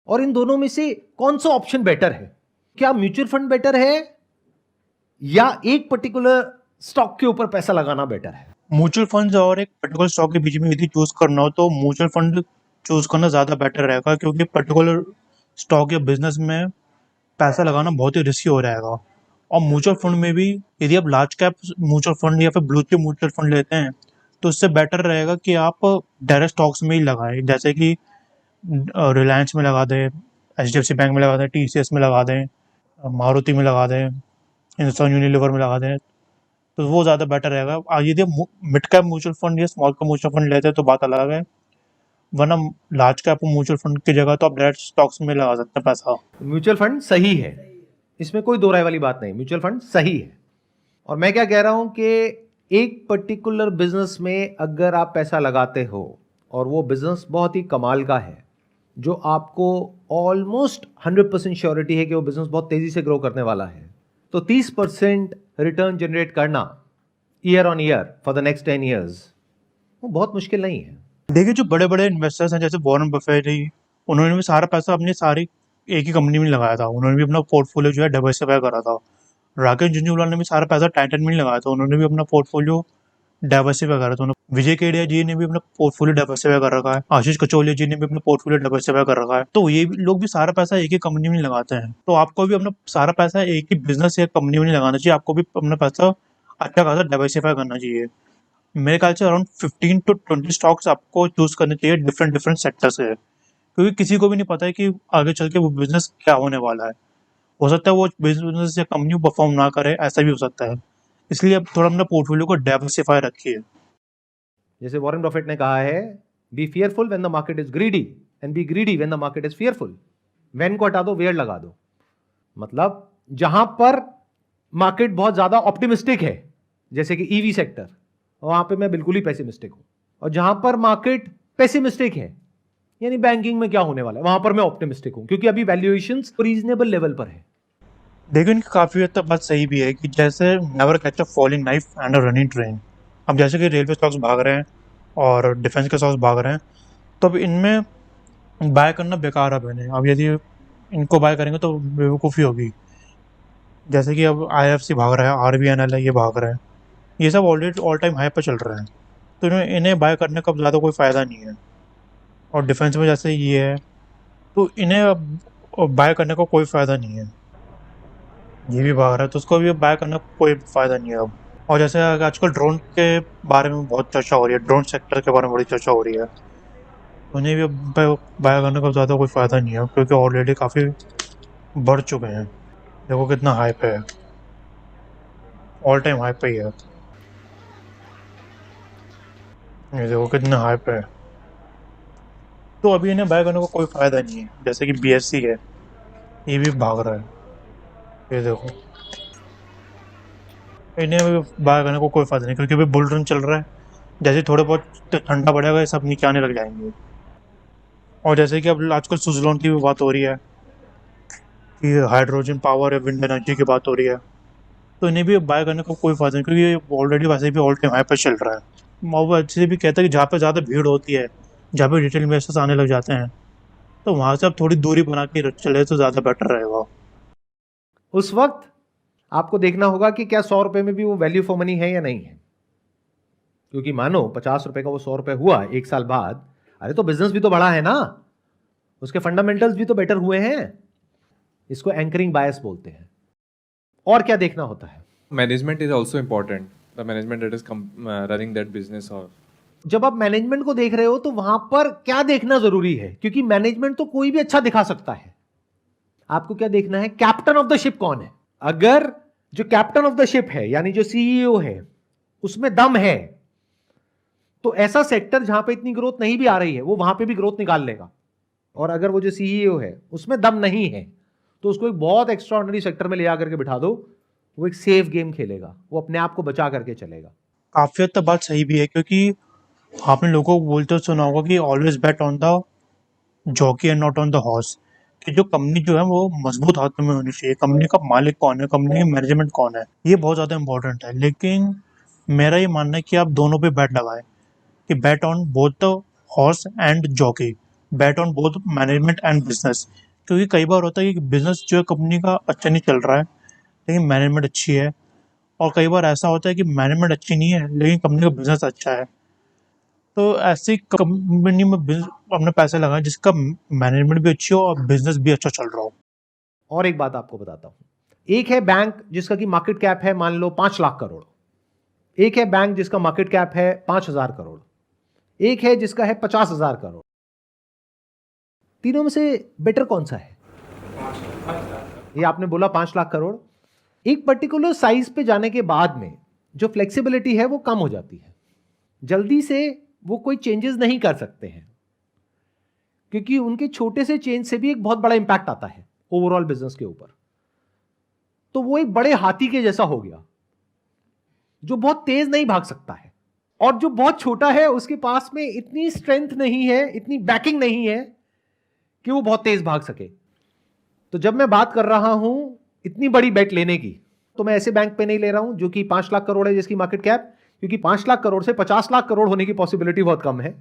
और इन दोनों में से कौन सा ऑप्शन बेटर है? क्या म्यूचुअल फंड बेटर है या एक पर्टिकुलर स्टॉक के ऊपर पैसा लगाना बेटर है? म्यूचुअल फंड और एक पर्टिकुलर स्टॉक के बीच में यदि चूज करना हो तो म्यूचुअल फंड चूज करना ज़्यादा बेटर रहेगा, क्योंकि पर्टिकुलर स्टॉक या बिजनेस में पैसा लगाना बहुत ही रिस्की हो रहेगा। और म्यूचुअल फंड में भी यदि आप लार्ज कैप म्यूचुअल फंड या फिर ब्लू चिप म्यूचुअल फंड लेते हैं तो उससे बेटर रहेगा कि आप डायरेक्ट स्टॉक्स में ही लगाएं, जैसे कि रिलायंस में लगा दें, HDFC बैंक में लगा दें, TCS में लगा दें, मारुति में लगा दें, हिंदुस्तान यूनिलीवर में लगा दें, तो वो ज़्यादा बेटर रहेगा। यदि आप मिड कैप म्यूचुअल फंड या स्मॉल कैप म्यूचुअल फंड लेते हैं तो बात अलग है, वरना लार्ज कैप म्यूचुअल फंड की जगह तो आप डायरेक्ट स्टॉक्स में लगा सकते हैं पैसा। म्यूचुअल फंड सही है, इसमें कोई दो राय वाली बात नहीं, म्यूचुअल फंड सही है। और मैं क्या कह रहा हूं कि एक पर्टिकुलर बिजनेस में अगर आप पैसा लगाते हो और वो बिजनेस बहुत ही कमाल का है, जो आपको ऑलमोस्ट 100% श्योरिटी है कि वो बिजनेस बहुत तेजी से ग्रो करने वाला है, तो 30% रिटर्न जनरेट करना year on year for the next 10 years वो बहुत मुश्किल नहीं है। देखिए, जो बड़े बड़े इन्वेस्टर्स हैं जैसे वॉरेन बफेट ही, उन्होंने भी सारा पैसा अपनी सारी एक ही कंपनी में लगाया था। उन्होंने भी अपना पोर्टफोलियो जो है डाइवर्सिफाई करा था। राकेश झुंझुनवाला ने भी सारा पैसा टाइटन में लगाया था, उन्होंने भी अपना पोर्टफोलियो डाइवर्सिफाई करा था। विजय केडिया जी ने भी अपना पोर्टफोलियो डाइवर्सिफाई कर रखा है, आशीष कचौलिया जी ने भी अपना पोर्टफोलियो डाइवर्सिफाई कर रखा है। तो ये भी लोग भी सारा पैसा एक ही कंपनी में लगाते हैं। तो आपको भी अपना सारा पैसा एक ही बिजनेस या कंपनी में नहीं लगाना चाहिए, आपको भी अपना पैसा अच्छा खासा डाइवर्सिफाई करना चाहिए। मेरे ख्याल से अराउंड 15 to 20 स्टॉक्स आपको चूज करने चाहिए डिफरेंट डिफरेंट सेक्टर से, क्योंकि किसी को भी नहीं पता है कि आगे चल के वो बिजनेस क्या होने वाला है। हो सकता है वो बिजनेस या कंपनी परफॉर्म ना करे, ऐसा भी हो सकता है। इसलिए अब थोड़ा अपना पोर्टफोलियो को डाइवर्सिफाई रखिए। जैसे वॉरेन बफेट ने कहा है, B fearful when the market is greedy and B greedy when the market is fearful. When को हटा दो, वेयर लगा दो। मतलब जहां पर मार्केट बहुत ज्यादा ऑप्टिमिस्टिक है, जैसे कि ईवी सेक्टर, वहां पे मैं बिल्कुल ही पेसिमिस्टिक हूं। और जहां पर मार्केट पेसिमिस्टिक है, यानी बैंकिंग में क्या होने वाला है, वहां पर मैं ऑप्टिमिस्टिक हूं, क्योंकि अभी वैल्यूएशंस रीजनेबल लेवल पर है। लेकिन काफ़ी हद तक बात सही भी है कि जैसे never catch a falling knife and a running train. अब जैसे कि रेलवे स्टॉक्स भाग रहे हैं और डिफेंस के स्टॉक्स भाग रहे हैं, तो अब इनमें बाय करना बेकार है बने। अब यदि इनको बाय करेंगे तो बेवकूफ़ी होगी। जैसे कि अब IFC भाग रहा है, RVNL है, ये भाग रहे हैं, ये सब ऑलरेडी ऑल टाइम हाई पर चल रहे हैं, तो इन्हें बाय करने का ज़्यादा कोई फ़ायदा नहीं है। और डिफेंस में जैसे ये है, तो इन्हें अब बाय करने का कोई फ़ायदा नहीं है। ये भी भाग रहा है तो उसको भी बाय करने का कोई फ़ायदा नहीं है अब। और जैसे आजकल ड्रोन के बारे में बहुत चर्चा हो रही है, ड्रोन सेक्टर के बारे में बड़ी चर्चा हो रही है, तो उन्हें भी बाय करने का ज़्यादा कोई फ़ायदा नहीं है, क्योंकि ऑलरेडी काफ़ी बढ़ चुके हैं। देखो कितना हाई पे है, ऑल टाइम हाई पे ही है। ये देखो कितना हाई पे है, तो अभी इन्हें बाय करने का कोई फ़ायदा नहीं है। जैसे कि BSC है, ये भी भाग रहा है, ये देखो, इन्हें भी बाय करने को कोई फ़ायदा नहीं, क्योंकि अभी बुल रन चल रहा है। जैसे थोड़े बहुत ठंडा पड़ेगा ये सब नीचे आने लग जाएंगे। और जैसे कि अब आजकल सुजलॉन की भी बात हो रही है कि हाइड्रोजन पावर या विंड एनर्जी की बात हो रही है, तो इन्हें भी बाय करने का कोई फ़ायदा नहीं, क्योंकि ये ऑलरेडी वैसे भी ऑल टाइम हाई पर चल रहा है। और वो अच्छे से भी कहता है कि जहाँ पे ज़्यादा भीड़ होती है, जहाँ पे रिटेल इन्वेस्टर्स आने लग जाते हैं, तो वहाँ से आप थोड़ी दूरी बना के चले तो ज़्यादा बेटर रहेगा। उस वक्त आपको देखना होगा कि क्या 100 रुपए में भी वो वैल्यू फॉर मनी है या नहीं है। क्योंकि मानो 50 रुपए का वो 100 रुपए हुआ एक साल बाद, अरे तो बिजनेस भी तो बढ़ा है ना, उसके फंडामेंटल्स भी तो बेटर हुए हैं। इसको एंकरिंग बायस बोलते हैं। और क्या देखना होता है? Management is also important. The management that is running that business or जब आप मैनेजमेंट को देख रहे हो तो वहां पर क्या देखना जरूरी है, क्योंकि मैनेजमेंट तो कोई भी अच्छा दिखा सकता है। आपको क्या देखना है, कैप्टन ऑफ द शिप कौन है। अगर जो कैप्टन ऑफ द शिप है, यानी जो CEO है, उसमें दम है, तो ऐसा सेक्टर जहां पे इतनी ग्रोथ नहीं भी आ रही है, वो वहां पे भी ग्रोथ निकाल लेगा। और अगर वो जो CEO है उसमें दम नहीं है, तो उसको एक बहुत एक्स्ट्राऑर्डिनरी सेक्टर में ले आकर के बिठा दो, वो एक सेफ गेम खेलेगा, वो अपने आप को बचा करके चलेगा। काफ़ी हद तक बात सही भी है, क्योंकि आपने लोगों को बोलते सुना होगा कि always bet on the jockey and not on the horse, कि जो कंपनी जो है वो मजबूत हाथों में होनी चाहिए। कंपनी का मालिक कौन है, कंपनी की मैनेजमेंट कौन है, ये बहुत ज़्यादा इंपॉर्टेंट है। लेकिन मेरा ये मानना है कि आप दोनों पे बैट लगाएं, कि bat on both the horse and jockey, bet on both management and business, क्योंकि कई बार होता है कि बिजनेस जो है कंपनी का अच्छा नहीं चल रहा है लेकिन मैनेजमेंट अच्छी है, और कई बार ऐसा होता है कि मैनेजमेंट अच्छी नहीं है लेकिन कंपनी का बिजनेस अच्छा है। तो ऐसी कंपनी में अपने पैसे लगाएं जिसका मैनेजमेंट भी अच्छी हो और बिजनेस भी अच्छा चल रहा हो। और एक बात आपको बताता हूं, एक है बैंक जिसका की मार्केट कैप है मान लो 5 लाख करोड़, एक है बैंक जिसका मार्केट कैप है 5,000 करोड़, एक है जिसका है 50,000 करोड़। तीनों में से बेटर कौन सा है? ये आपने बोला 5 लाख करोड़। एक पर्टिकुलर साइज पे जाने के बाद में जो फ्लेक्सिबिलिटी है वो कम हो जाती है, जल्दी से वो कोई चेंजेस नहीं कर सकते हैं, क्योंकि उनके छोटे से चेंज से भी एक बहुत बड़ा इंपैक्ट आता है ओवरऑल बिजनेस के ऊपर। तो वो एक बड़े हाथी के जैसा हो गया जो बहुत तेज नहीं भाग सकता है, और जो बहुत छोटा है उसके पास में इतनी स्ट्रेंथ नहीं है, इतनी बैकिंग नहीं है कि वो बहुत तेज भाग सके। तो जब मैं बात कर रहा हूं इतनी बड़ी बेट लेने की, तो मैं ऐसे बैंक पे नहीं ले रहा हूं जो कि 5 लाख करोड़ है जिसकी मार्केट कैप, क्योंकि 5 लाख करोड़ से 50 लाख करोड़ होने की पॉसिबिलिटी बहुत कम है।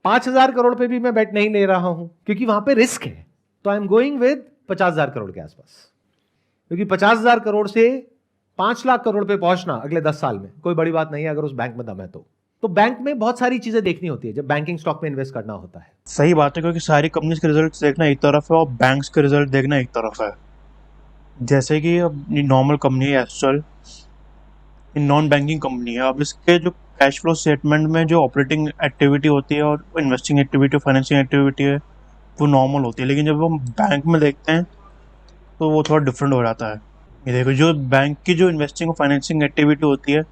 5,000 करोड़ पे भी मैं बेट नहीं ले रहा हूं क्योंकि वहां पे रिस्क है। तो I am going with 50,000 crore के आसपास, क्योंकि 50,000 करोड़ से 5 लाख करोड़ पे पहुंचना अगले 10 साल में कोई बड़ी बात नहीं है अगर उस बैंक में दम है तो बैंक में बहुत सारी चीजें देखनी होती है जब बैंकिंग स्टॉक में इन्वेस्ट करना होता है। सही बात है, क्योंकि सारी कंपनीज के रिजल्ट देखना एक तरफ है और बैंक्स के रिजल्ट देखना एक तरफ है। जैसे कि अब नॉर्मल कंपनी है एस्ट्रल, नॉन बैंकिंग कंपनी है, अब इसके जो कैश फ्लो स्टेटमेंट में जो ऑपरेटिंग एक्टिविटी होती है और इन्वेस्टिंग एक्टिविटी और फाइनेंसिंग एक्टिविटी है वो नॉर्मल होती है, लेकिन जब हम बैंक में देखते हैं तो वो थोड़ा डिफरेंट हो जाता है। ये देखो, जो बैंक की जो इन्वेस्टिंग और फाइनेंसिंग एक्टिविटी होती है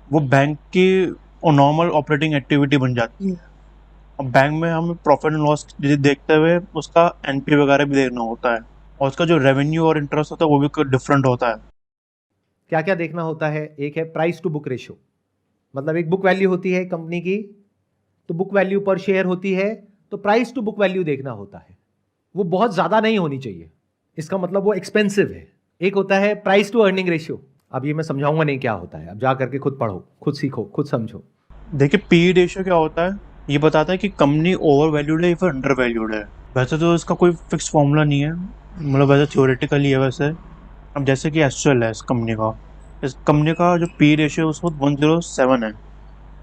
वो बैंक की नॉर्मल ऑपरेटिंग एक्टिविटी बन जाती है। अब बैंक में हम प्रॉफिट एंड लॉस देखते हुए उसका एनपी वगैरह भी देखना होता है, और उसका जो रेवेन्यू और इंटरेस्ट होता है वो भी डिफरेंट होता है। क्या क्या देखना होता है? एक है प्राइस टू बुक रेशियो, मतलब एक बुक वैल्यू होती है कंपनी की, तो बुक वैल्यू पर शेयर होती है, तो प्राइस टू बुक वैल्यू देखना होता है। वो बहुत ज्यादा नहीं होनी चाहिए, इसका मतलब वो एक्सपेंसिव है। एक होता है प्राइस टू अर्निंग रेशियो, अब ये मैं समझाऊंगा नहीं क्या होता है, अब जा करके खुद पढ़ो, खुद सीखो, खुद समझो। देखिए, पी रेशियो क्या होता है, ये बताता है कि कंपनी ओवर वैल्यूड है या फिर अंडर वैल्यूड है। वैसे तो इसका कोई फिक्स फॉर्मूला नहीं है, मतलब वैसे थ्योरेटिकली है वैसे। अब जैसे कि एस्ट्रल है इस कंपनी का जो पी रेशियो उसको 107 है।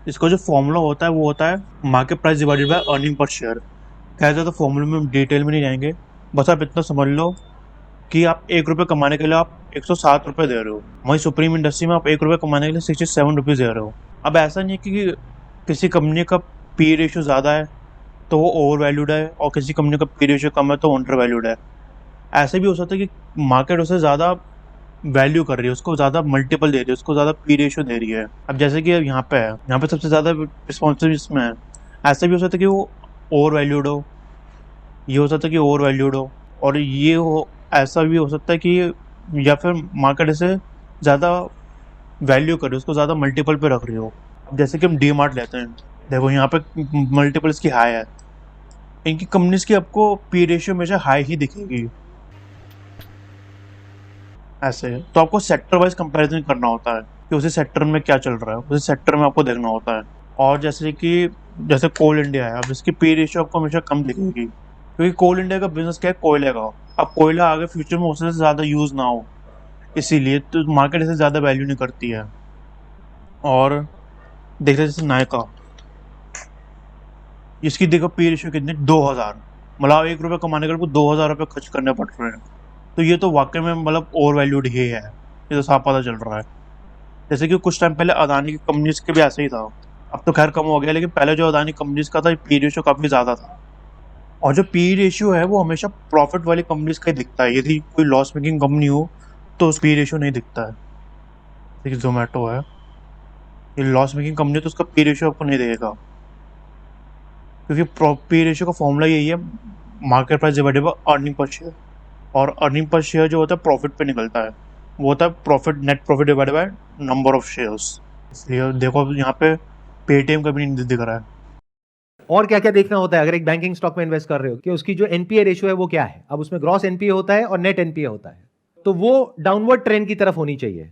इसका जो फॉर्मूला होता है वो होता है market price divided by earning per share. कहते तो फॉर्मूले में हम डिटेल में नहीं जाएंगे, बस आप इतना समझ लो कि आप 1 रुपये कमाने के लिए आप 107 रुपये दे रहे हो, वहीं सुप्रीम इंडस्ट्री में आप 1 रुपये कमाने के लिए 67 रुपीज़ दे रहे हो। अब ऐसा नहीं है कि किसी कंपनी का पी रेशियो ज़्यादा है तो वो ओवर वैल्यूड है और किसी कंपनी का पी रेशियो कम है तो अंडर वैल्यूड है। ऐसे भी हो सकता है कि मार्केट उसे ज़्यादा वैल्यू कर रही है, उसको ज़्यादा मल्टीपल दे रही है, उसको ज़्यादा पी रेशियो दे रही है। अब जैसे कि अब यहाँ पे सबसे ज़्यादा रिस्पॉन्सिव इसमें है। ऐसे भी हो सकता है कि वो ओवर वैल्यूड हो, ये हो सकता है कि ओवर वैल्यूड हो, और ये हो ऐसा भी हो सकता है कि या फिर मार्केट इसे ज़्यादा वैल्यू कर रही है, उसको ज़्यादा मल्टीपल पे रख रही हो। जैसे कि हम डी मार्ट लेते हैं, देखो यहाँ पे मल्टीपल इसकी हाई है, इनकी कंपनीज की आपको पी रेशियो हमेशा हाई ही दिखेगी। ऐसे तो आपको सेक्टर वाइज कंपैरिजन करना होता है कि उसी सेक्टर में क्या चल रहा है, उसी सेक्टर में आपको देखना होता है। और जैसे कोल इंडिया है, अब इसकी पी रेशियो आपको हमेशा कम दिखेगी, क्योंकि कोल इंडिया का बिजनेस क्या है, कोयले का। अब कोयला आगे फ्यूचर में उससे ज़्यादा यूज़ ना हो, इसीलिए तो मार्केट इसे ज़्यादा वैल्यू नहीं करती है। और देख रहे जैसे नायका, इसकी देखो पी रेशियो कितनी, 2000, मतलब 1 रुपये कमाने के लिए 2000 रुपये खर्च करने पड़ रहे हैं। तो ये तो वाकई में मतलब ओवर वैल्यूड ही है, ये तो साफ पता चल रहा है। जैसे कि कुछ टाइम पहले अदानी की कंपनीज के भी ऐसे ही था, अब तो खैर कम हो गया, लेकिन पहले जो अदानी कंपनीज का था पी रेशियो काफ़ी ज़्यादा था। और जो पी रेशियो है वो हमेशा प्रॉफिट वाली कंपनीज का ही दिखता है, यदि कोई लॉस मेकिंग कंपनी हो तो उस पी रेशियो नहीं दिखता है। जैसे जोमेटो है, ये लॉस मेकिंग कंपनी है तो उसका पी रेशियो आपको नहीं देगा, क्योंकि पी रेशियो का फॉर्मूला यही है, market price divided by earning per share, और अर्निंग पर शेयर जो होता है प्रॉफिट पे निकलता है, वो होता है profit, net profit divided by number of shares. इसलिए देखो यहाँ पे पेटीएम का भी नहीं दिख रहा है। और क्या क्या देखना होता है अगर एक बैंकिंग स्टॉक में इन्वेस्ट कर रहे हो कि उसकी जो एनपीए रेशियो है वो क्या है? अब उसमें ग्रॉस एनपीए होता है और नेट एनपीए होता है, तो वो डाउनवर्ड ट्रेंड की तरफ होनी चाहिए।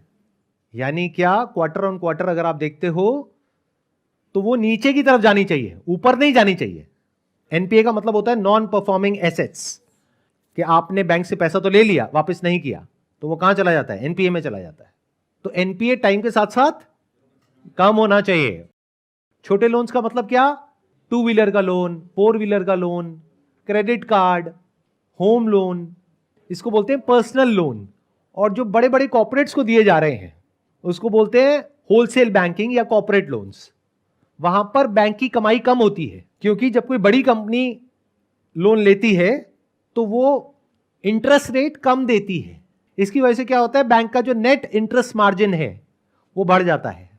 यानी क्या, क्वार्टर ऑन क्वार्टर अगर आप देखते हो तो वो नीचे की तरफ जानी चाहिए, ऊपर नहीं जानी चाहिए। एनपीए का मतलब होता है नॉन परफॉर्मिंग एसेट्स, कि आपने बैंक से पैसा तो ले लिया, वापस नहीं किया, तो वो कहां चला जाता है? एनपीए में चला जाता है। तो एनपीए टाइम के साथ साथ कम होना चाहिए। छोटे लोन्स का मतलब क्या? 2 व्हीलर का लोन, 4 व्हीलर का loan, credit card, home loan, इसको बोलते हैं पर्सनल लोन। और जो बड़े बड़े कॉर्पोरेट्स को दिए जा रहे हैं उसको बोलते हैं होलसेल बैंकिंग या कॉर्पोरेट लोन्स। वहां पर बैंक की कमाई कम होती है, क्योंकि जब कोई बड़ी कंपनी लोन लेती है तो वो इंटरेस्ट रेट कम देती है। इसकी वजह से क्या होता है? बैंक का जो नेट इंटरेस्ट मार्जिन है वो बढ़ जाता है,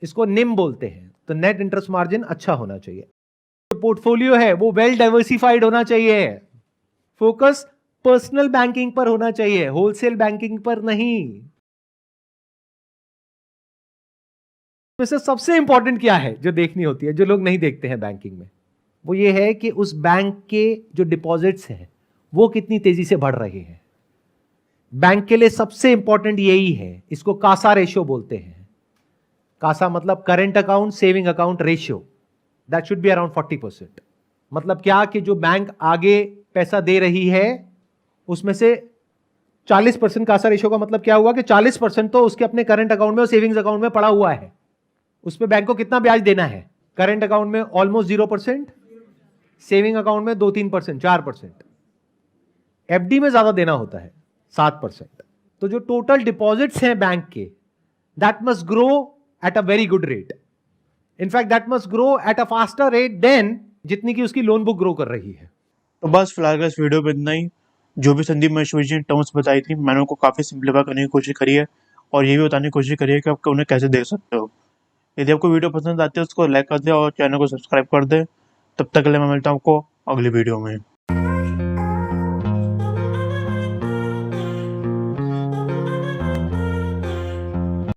इसको निम बोलते हैं। तो नेट इंटरेस्ट मार्जिन अच्छा होना चाहिए। जो पोर्टफोलियो है वो वेल डाइवर्सिफाइड होना चाहिए। फोकस पर्सनल बैंकिंग पर होना चाहिए, होलसेल बैंकिंग पर नहीं। वैसे सबसे इंपॉर्टेंट क्या है जो देखनी होती है, जो लोग नहीं देखते हैं बैंकिंग में, वो ये है कि उस बैंक के जो डिपॉजिट्स हैं वो कितनी तेजी से बढ़ रहे हैं। बैंक के लिए सबसे इंपॉर्टेंट यही है, इसको कासा रेशियो बोलते हैं। कासा मतलब current account saving account ratio, that should be around 40%। मतलब क्या कि जो बैंक आगे पैसा दे रही है उसमें से 40% कासा रेशियो का मतलब क्या हुआ कि 40% तो उसके अपने करंट अकाउंट में और सेविंग्स अकाउंट में पड़ा हुआ है। उस पर बैंक को कितना ब्याज देना है? करंट अकाउंट में ऑलमोस्ट 0%, सेविंग अकाउंट में 2-3%, 4%, एफडी में ज्यादा देना होता है 7%। तो जो टोटल डिपॉजिट्स हैं बैंक के, that must grow at a very good rate. In fact that must grow at a faster rate than जितनी की उसकी लोन बुक ग्रो कर रही है। तो बस फिलहाल का इस वीडियो में इतना ही। जो भी संदीप महेश्वरी जी ने टर्म्स बताई थी मैंने उनको काफ़ी सिंप्लीफाई करने की कोशिश करी है, और ये भी बताने की कोशिश करी है कि आप उन्हें कैसे देख सकते हो। यदि आपको वीडियो पसंद आती है उसको लाइक कर दे और चैनल को सब्सक्राइब कर दे। तब तक के लिए मैं मिलता हूँ आपको अगली वीडियो में।